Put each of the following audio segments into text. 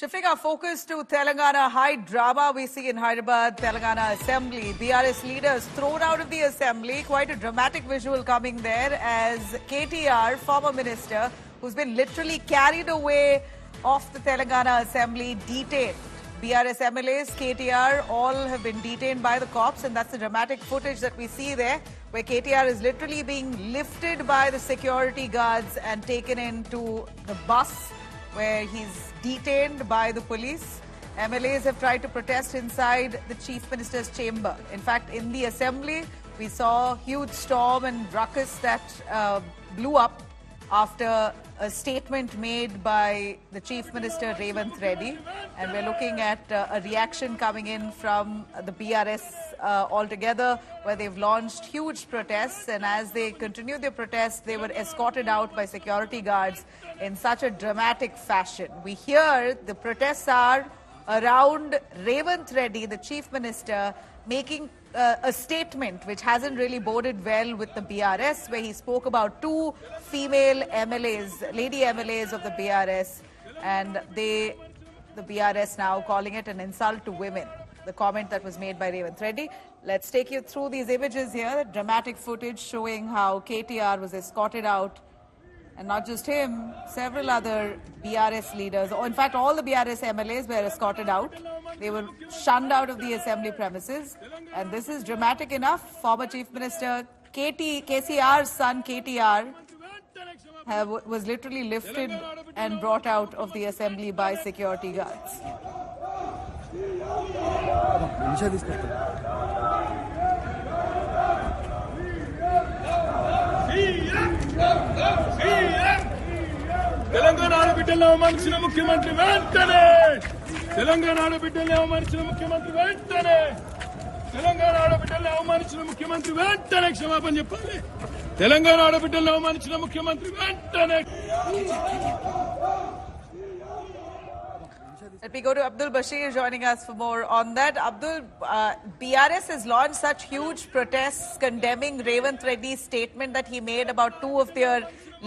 Shifting our focus to Telangana, high drama we see in Hyderabad, Telangana Assembly. BRS leaders thrown out of the Assembly. Quite a dramatic visual coming there as KTR, former minister, who's been literally carried away off the Telangana Assembly, detained. BRS MLAs, KTR, all have been detained by the cops, and that's the dramatic footage that we see there, where KTR is literally being lifted by the security guards and taken into the bus, where he's detained by the police. MLAs have tried to protest inside the Chief Minister's chamber. In fact, in the Assembly, we saw a huge storm and ruckus that blew up after a statement made by the Chief Minister Revanth Reddy. And we're looking at a reaction coming in from the BRS altogether, where they've launched huge protests. And as they continue their protests, they were escorted out by security guards in such a dramatic fashion. We hear the protests are around Revanth Reddy, the Chief Minister, making a statement which hasn't really boded well with the BRS, where he spoke about two female MLAs, lady MLAs of the BRS, and the BRS now calling it an insult to women. The comment that was made by Revanth Reddy. Let's take you through these images here, dramatic footage showing how KTR was escorted out. And not just him, several other BRS leaders, or in fact all the BRS MLAs were escorted out. They were shunned out of the assembly premises. And this is dramatic enough. Former Chief Minister KCR's son KTR was literally lifted and brought out of the assembly by security guards. Telangana ఆడబిడ్డలను అవమానించిన ముఖ్యమంత్రి వెంటనే తెలంగాణ ఆడబిడ్డలను అవమానించిన ముఖ్యమంత్రి వెంటనే తెలంగాణ ఆడబిడ్డలను అవమానించిన ముఖ్యమంత్రి వెంటనే క్షమాపణ చెప్పాలి తెలంగాణ ఆడబిడ్డలను అవమానించిన ముఖ్యమంత్రి వెంటనే. Let me go to Abdul Bashir joining us for more on that. Abdul, BRS has launched such huge protests condemning Revanth Reddy's statement that he made about two of their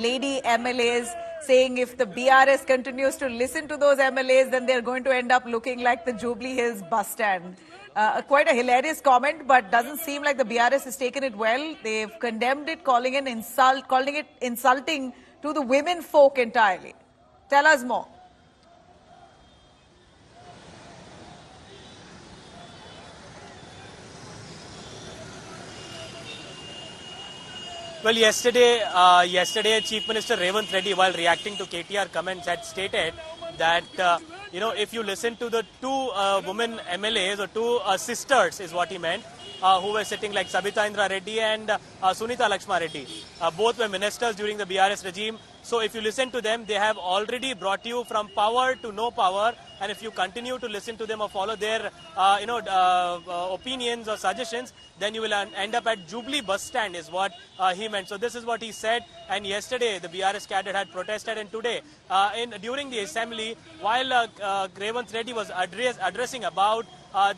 lady MLAs, saying if the BRS continues to listen to those MLAs, then they're going to end up looking like the Jubilee Hills bus stand. Quite a hilarious comment, but doesn't seem like the BRS has taken it well. They've condemned it, calling it insulting to the women folk entirely. Tell us more. Well, yesterday, Chief Minister Revanth Reddy, while reacting to KTR comments, had stated that, if you listen to the two women MLAs, or two sisters is what he meant, who were sitting, like Sabita Indra Reddy and Sunita Lakshma Reddy. Both were ministers during the BRS regime. So if you listen to them, they have already brought you from power to no power. And if you continue to listen to them or follow their, opinions or suggestions, then you will end up at Jubilee bus stand is what he meant. So this is what he said. And yesterday, the BRS cadre had protested. And today, during the assembly, while Revanth Reddy was addressing about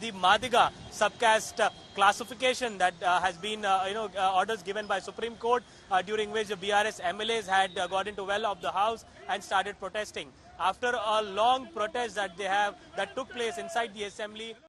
the Madiga subcaste classification that has been, orders given by Supreme Court, during which the BRS MLAs had got into well of the house and started protesting. After a long protest that took place inside the assembly,